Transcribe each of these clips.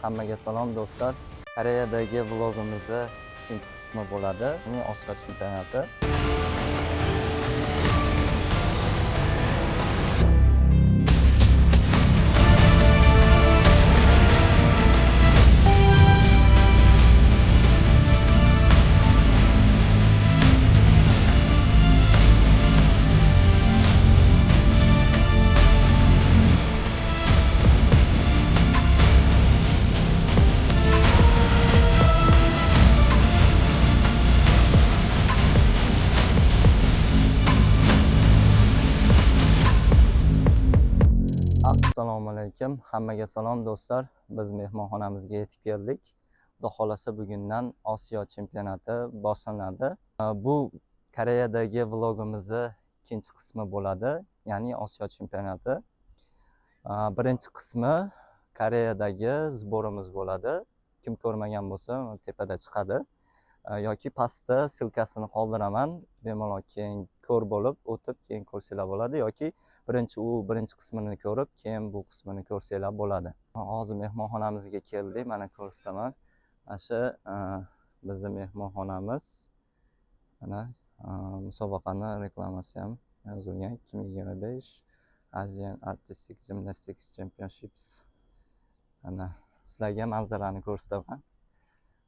Hammaga salom do'stlar. Koreyadagi vlogimizni ikkinchi qismi bo'ladi. Osiyo chempionati. Assalomu alaykum. Hammaga salom do'stlar. Biz mehmonxonamizga yetib keldik. Xudo xolasa bugundan Osiyo chempionati boshlanadi. Bu Koreyadagi vlogimizni ikkinchi qismi bo'ladi, ya'ni Osiyo chempionati. Birinchi qismi Koreyadagi zborimiz bo'ladi. Kim ko'rmagan bo'lsa, tepada chiqadi. Yoki pastda silkasini qoldiraman. Bemalol keyin ko'r bo'lib o'tib, keyin ko'rsanglar bo'ladi yoki birinchi qismini ko'rib, keyin bu qismini ko'rsanglar bo'ladi. Hozir mehmonxonamizga keldik. Mana ko'rsataman. Mana shu bizning mehmonxonamiz. Mana musobaqani reklamasi ham yozilgan. 2025 Asian Artistic Gymnastics Championships. Mana sizlarga manzarani ko'rsataman.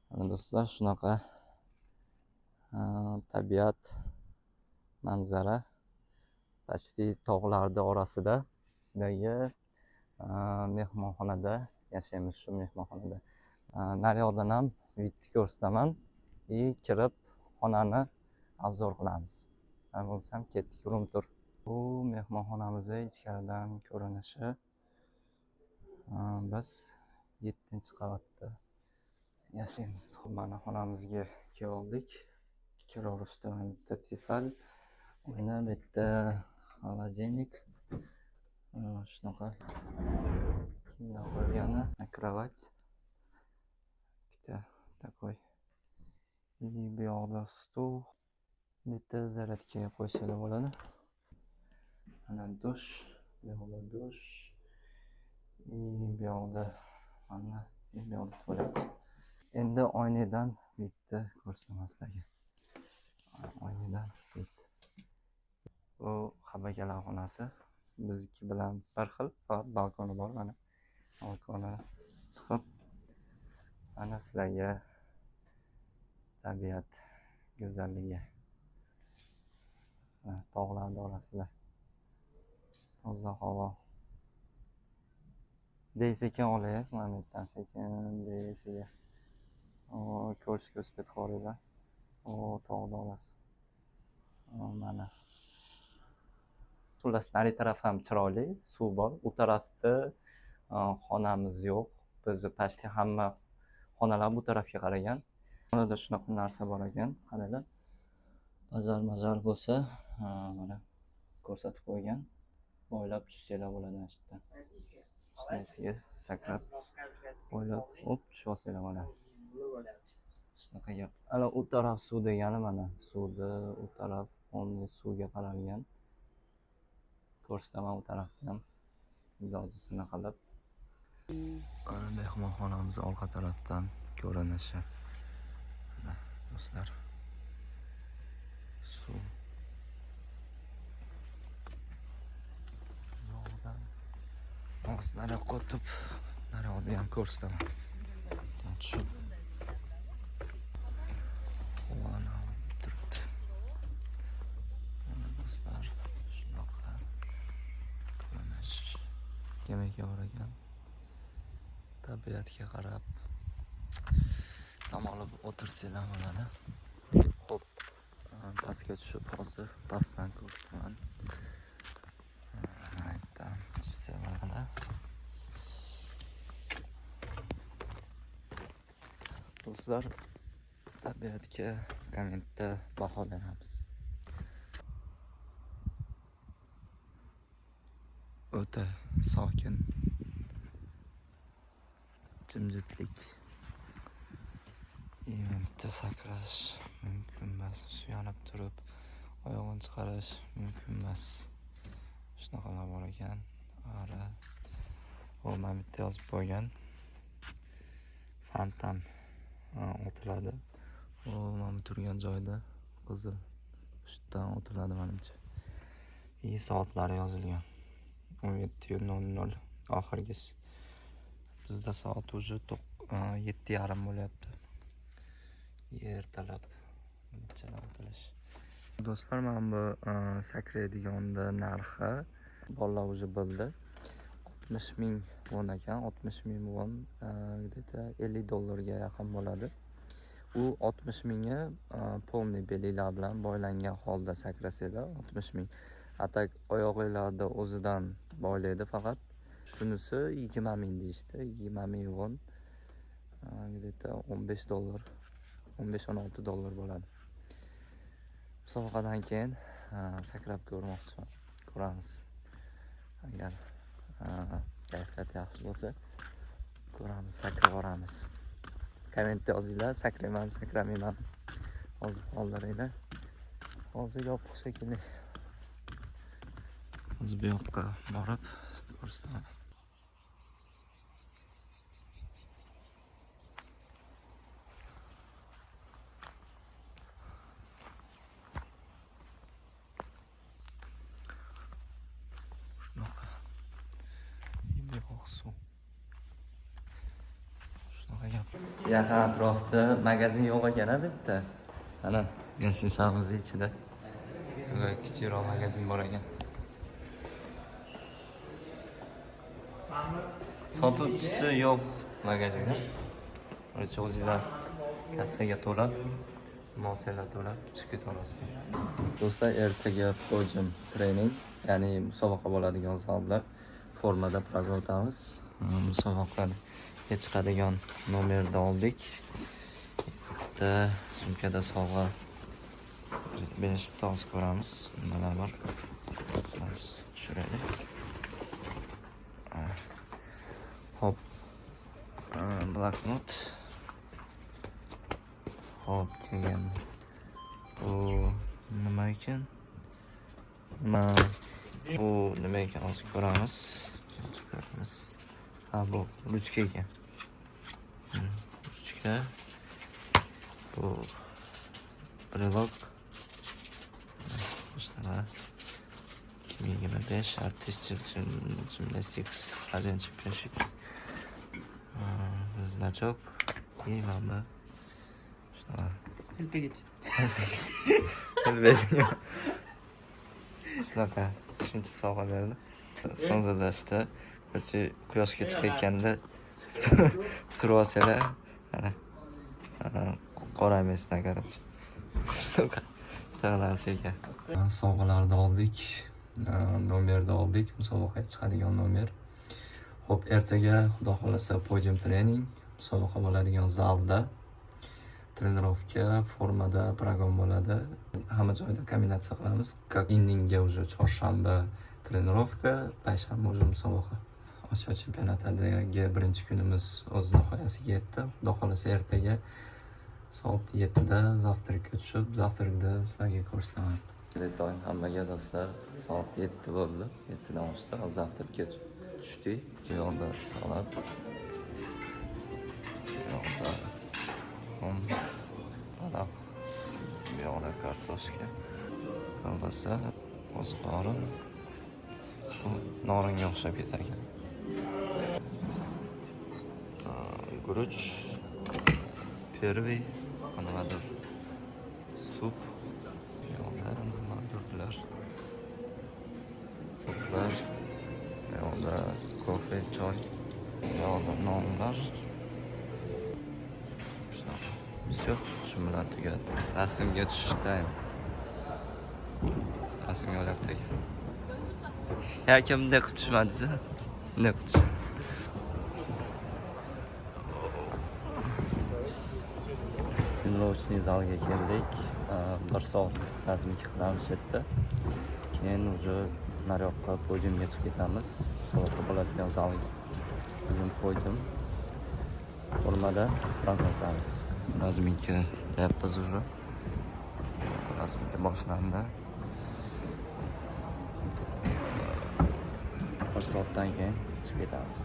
Mana do'stlar, shunaqa tabiat manzara. Pastki tog'larning orasidagi mehmonxonada yashaymiz, shu mehmonxonada. Naryoqdan ham vidni ko'rsataman. Kirib xonani obzor qilamiz. Bo'lsam ketdik, urum tur. Bu mehmonxonamizning ichkaridan ko'rinishi. Biz 7-qavatda yashaymiz. Mana xonamizga keldik. Kiraverishda bitta tifal, mana bitta холодильник, shunaqa kiyimlar qo'ygani, kровать, bitta такой, bu yoqda stul, bitta zaryadkaga qo'ysalar bo'ladi. Mana dush, bu yoqda dush, bu yoqda mana bu yoqda tualet. Endi oynadan bitta ko'rsataman sizlarga. Oynadan bitta. Bu habakalar xonasi. Bizniki bilan bir xil, faqat balkoni bor. Mana balkona chiqib, mana sizlarga tabiat go'zalligi. Tog'lar orasida toza havo. Sekin olaylik, mana bu yerdan sekin deysiga. Ko'rishga o'sib qo'yinglar. Tog' orasi. Mana xullas, nari taraf ham chiroyli, suv bor. U tarafda xonamiz yo'q. Biz pastda hamma xonalar bu tarafga qaragan. Xonada shunaqa narsa bor ekan. Qaranglar. Bajar bo'lsa, mana ko'rsatib qo'ygan. Bo'ylab tushsanglar bo'ladi mana shu yerdan. Shunisiga sakrab bo'ylab tushib olsanglar bo'ladi. Shunaqa gap. Ana u taraf suv degani mana suvda, u taraf suvga qaralgan. Ko'rsataman u tarafda ham ilojisini qilib. Mana mehmonxonamiz orqa tarafdan ko'rinishi. Mana do'stlar. Suv. Yo'qdan og'izlari qotib, naryoqda ham ko'rsataman. Tushib. Mana turibdi. Mana do'stlar, shunaqa ko'rinish. Yemakga boragan. Tabiatga qarab dam olib o'tirsanglar bo'ladi. Xo'p, pastga tushib hozir pastdan ko'rsataman. Aytdan tushsanglar bo'ladi. Do'stlar, tabiatga kommentda baho beramiz. O'ta sokin, jimjitlik. Bitta sakrash mumkin emas, suyanib turib oyog'ini chiqarish mumkin emas. Shunaqalar bor ekan. Mana bitta yozib qo'ygan. Fontan otiladi. O mana turgan joyda qizil uchdan otiladi menimcha. Soatlari yozilgan. 17:00 oxirgisi. Bizda soat уже 7:30 bo'lyapti. Ertalab nechadan otilish. Do'stlar, mana bu sakraydiganda narxi bolalar уже bildi. 60,000 won ekan. 60,000 won где-то $50 yaqin bo'ladi. U 60,000 polniy belinglar bilan boylangan holda sakrasanglar 60,000. Atak oyoqlarida o'zidan boylaydi faqat. Shunisi 20,000 deyishdi. 20,000 won где-то $15, $15-16 bo'ladi. Musobaqadan keyin sakrab ko'rmoqchiman. Ko'ramiz. Agar kayfiyat yaxshi bo'lsa ko'ramiz, sakrab boramiz. Kommentda yozinglar, sakrayman, sakramayman. Hozir qoldiringlar. Hozir yopiq shekilli. Hozir bu yoqqa borib ko'rsataman. Shunaqa. Shunaqa gap. Yaqin atrofda magazin yo'q ekan bitta. Ana, gastinisamız ichida. Va kichikroq magazin bor ekan. Sotuvchisi yo'q magazinda. O'sha o'zingizlar kassaga to'lab, moliyalar to'lab chiqib keta olasizlar. Do'stlar, ertaga podium trening, ya'ni musobaqa bo'ladigan zalda formada program o'tamiz. Musobaqaga chiqadigan nomerni oldik. Bitta sumkada sovg'a berishib to'g'ri ko'ramiz. Nimalar bor? Tushiraylik. Hop. Bloknot. Hop, keyin bu nima ekan? Bu nima ekan? Hozir ko'ramiz. Ha, bu ruchka ekan. Ruchka. Bu brelok. Shunday. 2025 Artistic Gymnastics Asian Championships. Значок и mana shunaqa. Elpagich. Shunaqa shuncha sovg'a berdi. Sonzazashda quyoshga chiqayotganda surib olsalar, ana qora emasdan qarang. Shunaqa narsa ekan. Sovg'alarni oldik. Nomerni oldik, musobaqaga chiqadigan nomer. Xo'p, ertaga xudo xolasa podium trening, musobaqa bo'ladigan zalda trenirovka formada program bo'ladi. Hamma joyda kombinatsiya qilamiz. Indinga уже chorshanba trenirovka, payshanba уже musobaqa. Osiyo chempionatidagi birinchi kunimiz o'z nihoyasiga yetdi. Xudo xolasa ertaga soat 7da zavtrakka tushib, zavtrakda sizlarga ko'rsataman. Doim hammaga do'stlar, soat 7 bo'ldi. 7dan oshdi. Zavtrakka tushdik. Yo'lda salat. Yo'lda balaq. Yo'lda kartoshka. Kolbasa, qo'zg'orin. Bu noringa o'xshab ketadi. Guruch, pervi, nimadir sup. Toplar, yo'lda kofe, choy, yo'lda nonlar. Все, shu bilan tugadi. Rasmga tushdayim. Rasmga olyapti ekan. Yoki bunday qilib tushmadingiz-a? Bunday qilib tush. Loshni zalga keldik. 1 soat razmika qilamiz yerda. Keyin уже naryoqqa podiumga chiqib ketamiz. Musobaqa bo'ladigan zalga. Bugun podium formada program o'tamiz. Razmika yapmiz уже. Razmika boshlandi. 1 soatdan keyin chiqib ketamiz.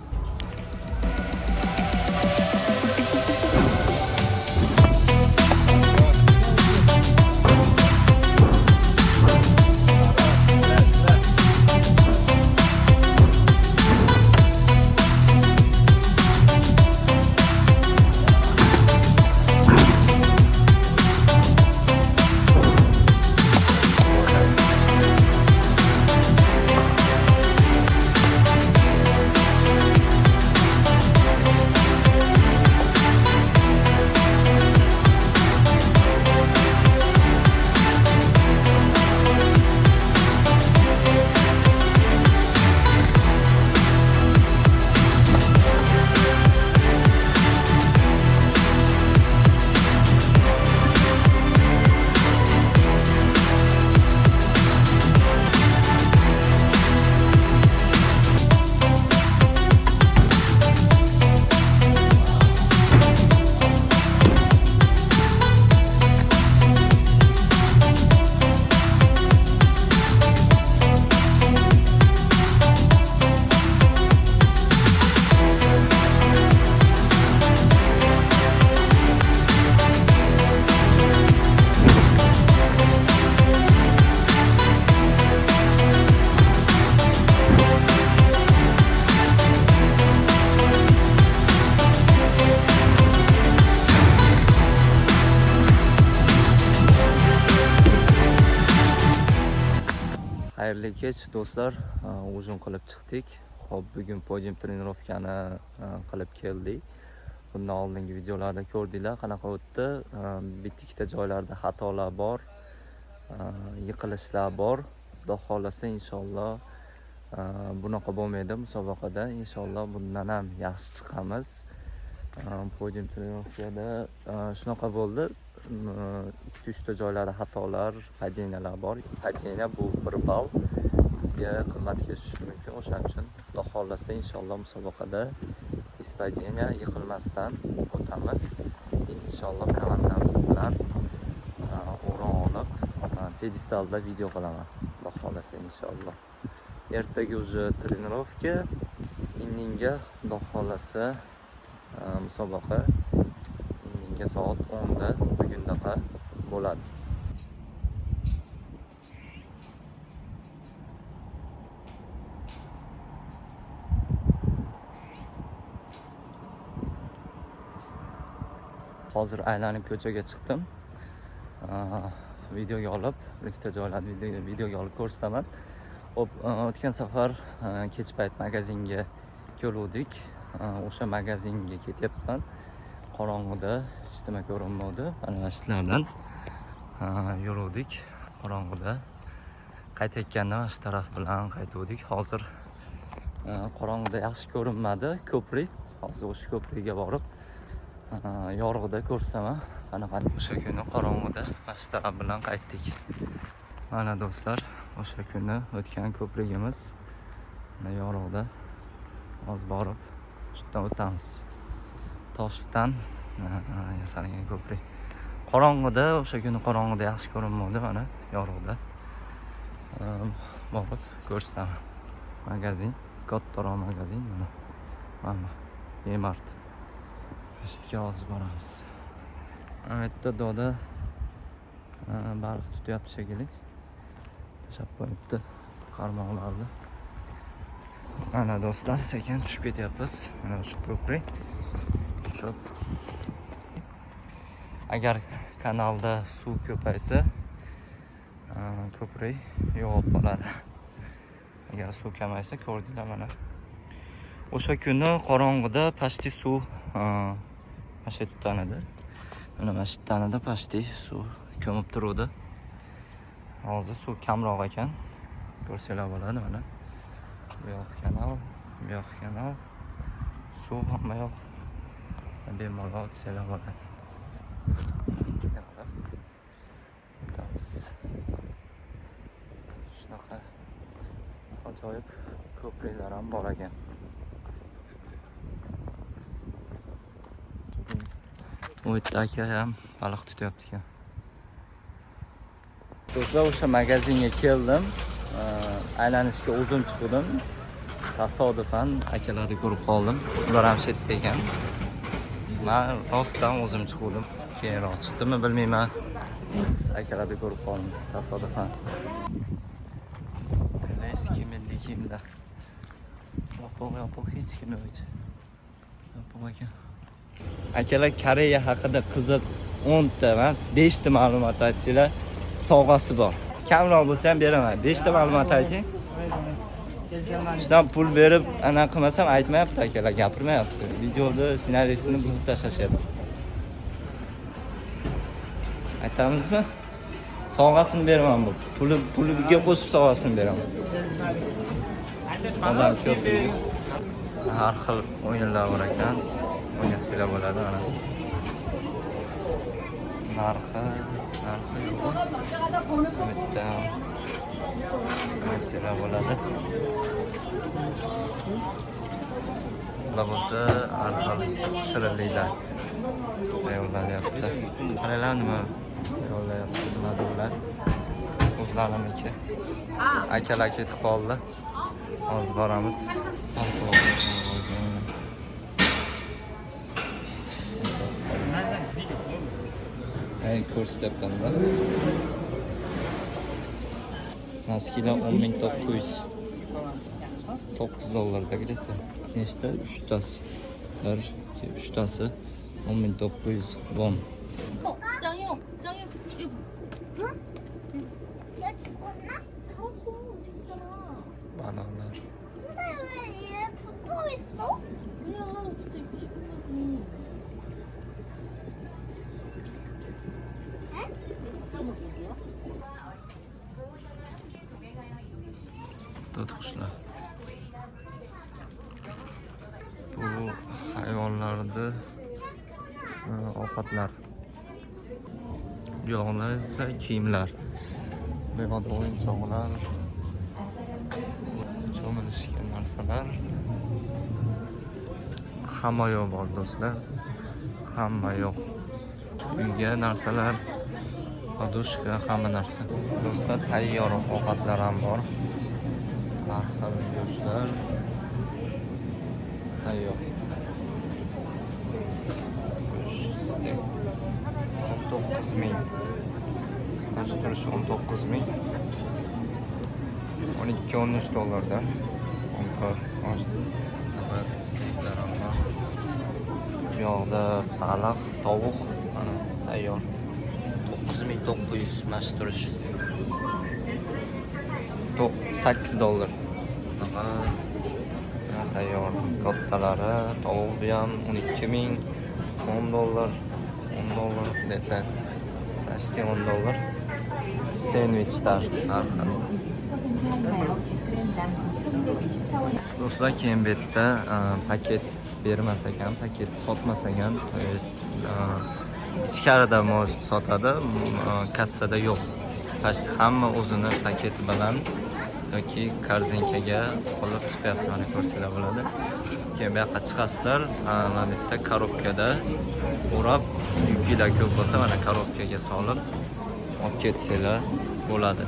Xayrli kech do'stlar, ujin qilib chiqdik. Xo'p, bugun podium trenirovkani qilib keldik. Bundan oldingi videolarda ko'rdinglar qanaqa o'tdi. Bitta-ikkita joylarda xatolar bor, yiqilishlar bor. Xudo xolasa inshaalloh bunaqa bo'lmaydi musobaqada. Inshaalloh bundan ham yaxshi chiqamiz. Podium trenirovkada shunaqa bo'ldi. 2-3 ta joylarda xatolar, padeniyalar bor. Padeniya bu 1 ball bizga qimmatga tushishi mumkin. O'shaning uchun Xudo xolasa inshaalloh musobaqada hech padeniya yiqilmasdan o'tamiz. Inshaalloh komandamiz bilan o'rin olib pedestalda video qilaman. Xudo xolasa inshaalloh. Ertaga уже trenirovka, indinga Xudo xolasa musobaqa indinga soat 10 da bugundaqa bo'ladi. Hozir aylanib ko'chaga chiqdim. Videoga olib, ikkita joylarni videoga olib ko'rsataman. Xo'p, o'tgan safar kech payt magazinga keldik. O'sha magazinga ketyapman. Qorong'ida hech nima ko'rinmadi. Mana mashinalardan yurdik. Qorong'ida qaytayotganda shu taraf bilan qaytdik. Hozir qorong'ida yaxshi ko'rinmadi ko'prik. Hozir o'sha ko'prikka borib yorug'ida ko'rsataman. Qanaqa o'sha kuni qorong'ida shu taraf bilan qaytdik. Mana do'stlar, o'sha kuni o'tgan ko'prigimiz. Mana yorug'ida hozir borib shundan o'tamiz. Toshdan yasalgan ko'prik. Qorong'ida o'sha kuni qorong'ida yaxshi ko'rinmadi, mana yorug'ida borib ko'rsataman. Magazin, kattaroq magazin mana. Mana Emart. Ishga hozir boramiz. Bu yerda doda baliq tutyapti shekilli. Tashab qo'yibdi qarmoqlarni. Mana do'stlar, sekin tushib ketyapmiz. Mana shu ko'prik. Agar kanalda suv ko'paysa, ko'prik yo'q bo'ladi. Agar suv kamaysa, ko'rdinglar mana. O'sha kuni qorong'ida pashti suv mashitdan edi. Mana mashitdan edi, pashti suv ko'mib turuvdi. Hozir suv kamroq ekan. Ko'rsanglar bo'ladi mana. Bu yoq kanal, bu yoq kanal. Suv hamma yoq bemalol o'tsanglar bo'ladi. Shunaqa ajoyib ko'priklar ham bor ekan. Bu yerda aka ham baliq tutyapti ekan. Do'stlar, o'sha magazinga keldim. Aylanishga o'zim chiqdim. Tasodifan akalarni ko'rib qoldim. Ular ham chetda ekan. Men rostdan o'zim chiqdim. Keyinroq chiqdimmi bilmayman. Biz akalarni ko'rib qoldim tasodifan. Eski milliy kiyimlar. Yopiq hech kim yo'q. Yopiq ekan. Akalar Koreya haqida qiziq 10 ta emas, 5 ta ma'lumot aytsanglar, sovg'asi bor. Kamroq bo'lsa ham beraman. 5 ta ma'lumot ayting. Shundan pul berib, ana qilmasam aytmayapti akalar, gapirmayapti. Videoda ssenariysini buzib tashlashyapti. Aytamizmi? Sovg'asini beraman bu. Puliga qo'shib sovg'asini beraman. Odam ko'p. Har xil o'yinlar bor ekan. O'ynasanglar bo'ladi mana. Narxi yo'q. Bitta o'ynasanglar bo'ladi. Bular bo'lsa har xil shirinliklar tayyorlanyapti. Qaranglar nima tayyorlayapti, nimada ular. O'zlariniki. Akalar ketib qoldi. Hozir boramiz. Ko'rsatyapman-da. Naskilar 10.900. $9 gitti. Nechta? 3 tasi. 3 tasi 10.900 won. 张佑，张佑，超出，这个张 하나lar. 근데 왜 얘 붙어 있어? 뭐야, 붙어 입고 싶은 거지. Tut qushlar. Bu hayvonlarni ovqatlar. Bu yoqda esa kiyimlar. Bu yoqda o'yinchoqlar. Cho'milishgan narsalar. Hamma yo'q bor do'stlar. Hamma yo'q. Uyga narsalar, podushka, hamma narsa. Do'stlar, tayyor ovqatlar ham bor. Har xil go'shtlar tayyor. 19 ming. Qarshi turishi 19 ming. 12-13 dollardan. Steyklar ham bor. Bu yoqda baliq, tovuq tayyor. 9900 mashq turish. 8 dollar. Tayyor kattalari, tovuq ham 12 ming, 10 dollar, 10 dollar desa, почти 10 dollar. Sendvichlar har xil. Do'stlar, keyin bu yerda paket bermas ekan, paket sotmas ekan. To есть ichkarida может sotadi, kassada yo'q. Почти hamma o'zini paketi bilan yoki korzinkaga olib chiqyapti. Mana ko'rsanglar bo'ladi. Keyin bu yoqqa chiqasizlar, mana bu yerda korobkada o'rab, yuklar ko'p bo'lsa mana korobkaga solib olib ketsanglar bo'ladi.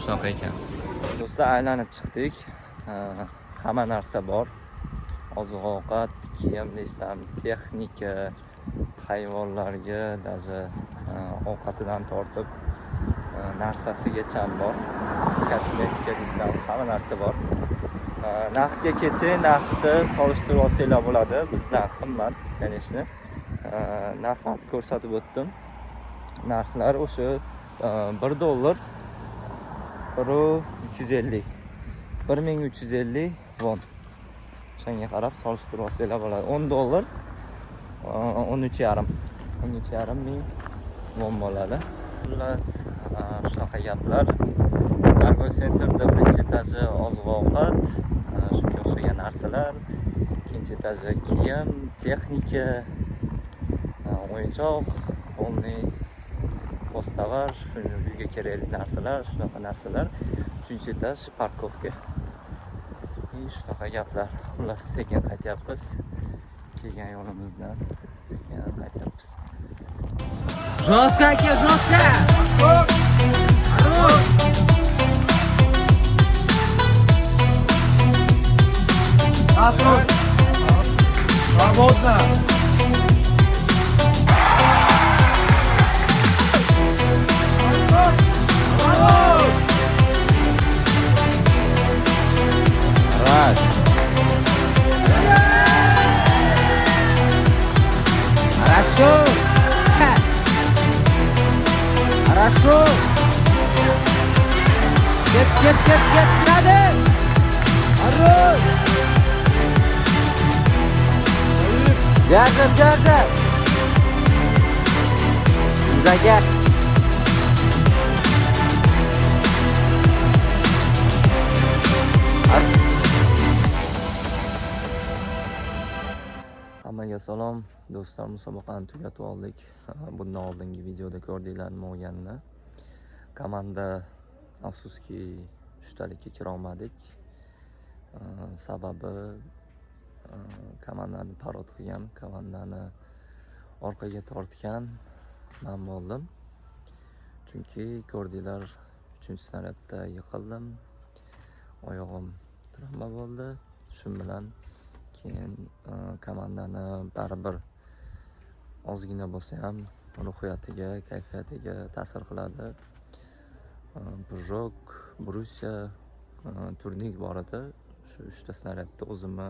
Shunaqa ekan. Do'stlar, aylanib chiqdik. Hamma narsa bor. Oziq-ovqat, kiyim desam, texnika, hayvonlarga даже ovqatidan tortib narsasigacha bor. Kosmetika desam, hamma narsa bor. Narxga kelsak, narxni solishtirib olsanglar bo'ladi. Bizdan qimmat, конечно. Narxlarni ko'rsatib o'tdim. Narxlar o'sha 1 dollar 1350. 1350 won. Shunga qarab solishtirib olsanglar bo'ladi. 10 dollar 13,5. 13,5 ming won bo'ladi. Xullas, shunaqa gaplar. Cargo Center'da birinchi etaji oziq-ovqat, shunga o'xshagan narsalar, ikkinchi etaji kiyim, texnika, o'yinchoq, polniy postavar, uyga kerakli narsalar, shunaqa narsalar. Uchinchi etaj parkovka. Shunaqa gaplar. Xullas, sekin qaytyapmiz. Kelgan yo'limizdan sekin qaytyapmiz. Жестко, aka, жестко! Отруд! Свободно! Раз. Хорошо! Хорошо! Get, надо! Хорош! Держи! Загяд! Hammaga salom do'stlar, musobaqani tugatib oldik. Bundan oldingi videoda ko'rdinglar nima bo'lganini. Komanda afsuski 3talikka kira olmadik. Sababi komandani parod qilgan, komandani orqaga tortgan men bo'ldim. Chunki ko'rdinglar, 3-snaryadda yiqildim. Oyog'im travma bo'ldi. Shu bilan keyin komandani baribir ozgina bo'lsa ham ruhiyatiga, kayfiyatiga ta'sir qiladi. Prujok, Brusiya, turnik bor edi. Shu 3ta snaryadda o'zimni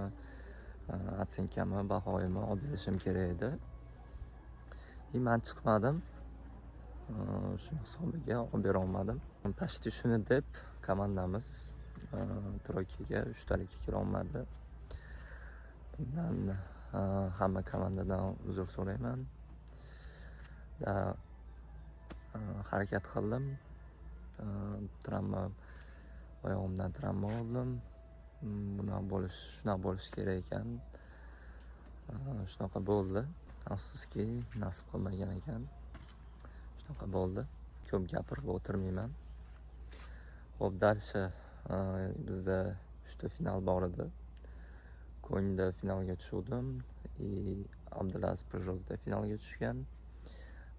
otsenkami, bahoyimni olib berishim kerak edi. Men chiqmadim. Shu hisobiga olib bera olmadim. Почти shuni deb komandamiz troykaga 3talikka kira olmadi. Bundan hamma komandadan uzr so'rayman. Harakat qildim. Oyog'imdan travma oldim. Shunaqa bo'lishi kerak ekan. Shunaqa bo'ldi. Afsuski nasib qilmagan ekan. Shunaqa bo'ldi. Ko'p gapirib o'tirmayman. Xo'p, dalshi bizda 3ta final bor edi. Ko'ngda finalga tushdim. Abdulaziz Peugeotda finalga tushgan.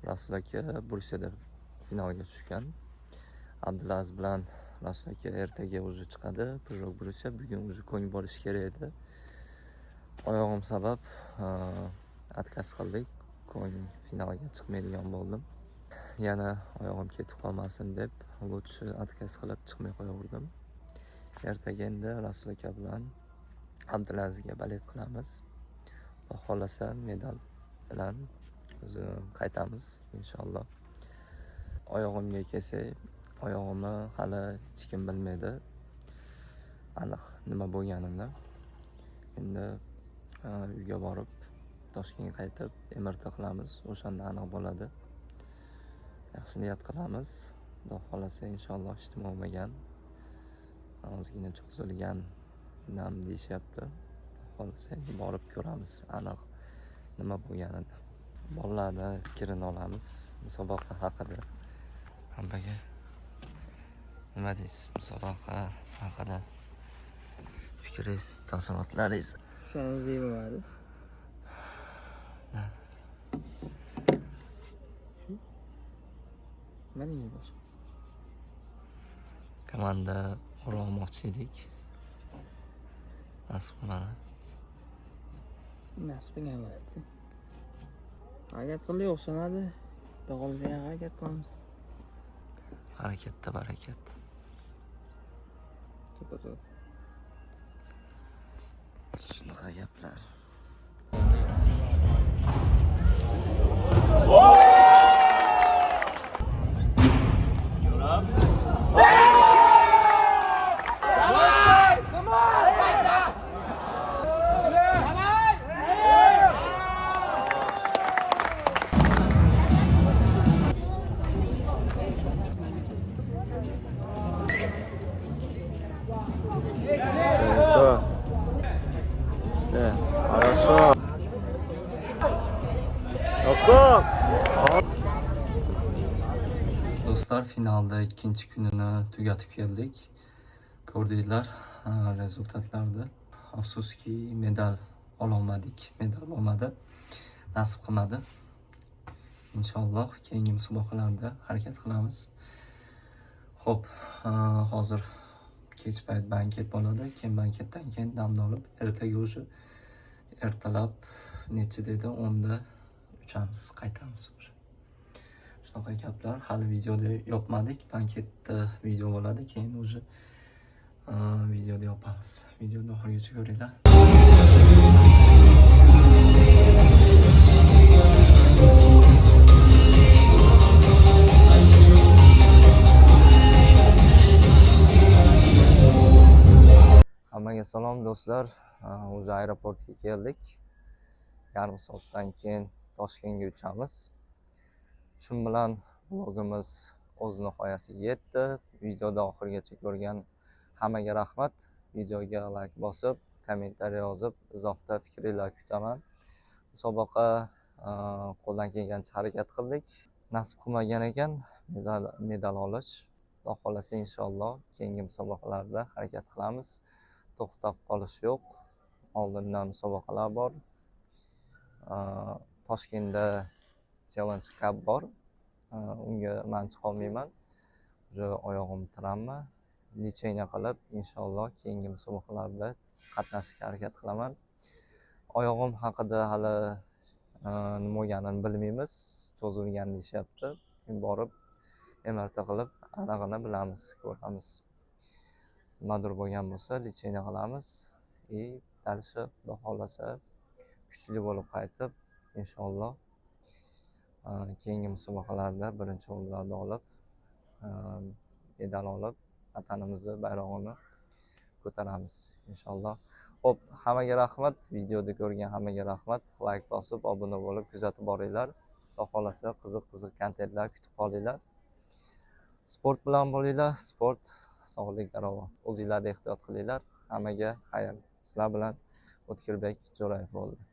Rasul aka Bursiyada finalga tushgan. Abdulaziz bilan Rasul aka ertaga o'zi chiqadi. Peugeot Bursiya bugun o'zi ko'ng bo'lishi kerak edi. Oyog'im sabab отказ qildik. Ko'ng finalga chiqmaydigan bo'ldim. Yana oyog'im ketib qolmasin deb lutchi отказ qilib chiqmay qo'yaverdim. Ertaga endi Rasul aka bilan Abdulazizga balet qilamiz. Xudo xolasa medal bilan o'zi qaytamiz inshaalloh. Oyog'imga kelsak, oyog'imni hali hech kim bilmaydi. Aniq nima bo'lganini. Endi uyga borib Toshkentga qaytib MRT qilamiz. O'shanda aniq bo'ladi. Yaxshi niyat qilamiz. Xudo xolasa inshaalloh hech nima bo'lmagan. Ozgina cho'zilgan nam deyishyapti. Xudo xolasa endi borib ko'ramiz aniq nima bo'lganini. Bolalarning fikrini olamiz musobaqa haqida. Hammaga nima deysiz musobaqa haqida? Fikringiz, taassurotlaringiz? Shunimiz deyilmadi. Nima deymiz? Komanda o'rolmoqchi edik. Nasib qilmadi. Nasibga bo'ladi. Harakat qildik, o'xshamadi. Xudo harakat qilamiz. Harakatda barakat. To'p-to'p. Shunaqa gaplar. Хорошо. Do'stlar, finalda ikkinchi kunini tugatib keldik. Ko'rdinglar rezultatlarni. Afsuski medal ololmadik. Medal bo'lmadi. Nasib qilmadi. Inshaalloh keyingi musobaqalarda harakat qilamiz. Xo'p, hozir kech payt banket bo'ladi. Keyin banketdan keyin damni olib, ertaga o'sha ertalab nechida edi? 10da uchamiz, qaytamiz o'sha. Shunaqa gaplar. Hali videoda yopmadik. Banketda video bo'ladi, keyin o'sha videoda yopamiz. Videoni oxirigacha ko'ringlar. Hammaga salom do'stlar. O'zi aeroportga keldik. Yarim soatdan keyin Toshkentga uchamiz. Shun bilan vlogimiz o'z nihoyasiga yetdi. Videoda oxirigacha ko'rgan hammaga rahmat. Videoga like bosib, kommentariy yozib, izohda fikringizni kutaman. Musobaqa qo'ldan kelgancha harakat qildik. Nasib qilmagan ekan medal olish. Xudo xolasa inshaalloh keyingi musobaqalarda harakat qilamiz. To'xtab qolish yo'q. Oldindan musobaqalar bor. Toshkentda Challenge Cup bor. Unga men chiqolmayman. O'sha oyog'im travma. Lecheniya qilib inshaalloh keyingi musobaqalarda qatnashishga harakat qilaman. Oyog'im haqida hali nima bo'lganini bilmaymiz. Cho'zilgan deyapti. Borib MRT qilib anig'ini bilamiz, ko'ramiz. Nimadir bo'lgan bo'lsa lecheniya qilamiz. Dalishi Xudo xolasa kuchli bo'lib qaytib inshaalloh keyingi musobaqalarda birinchi o'rinlarni olib medal olib vatanimizni bayrog'ini ko'taramiz inshaalloh. Xo'p, hammaga rahmat. Videoni ko'rgan hammaga rahmat. Like bosib, obuna bo'lib kuzatib boringlar. Xudo xolasa qiziq kontentlar kutib qolinglar. Sport bilan bo'linglar. Sport sog'lik garovi. O'zingizlarni ehtiyot qilinglar. Hammaga xayr. Sizlar bilan O'tkirbek Jo'rayev bo'ldi.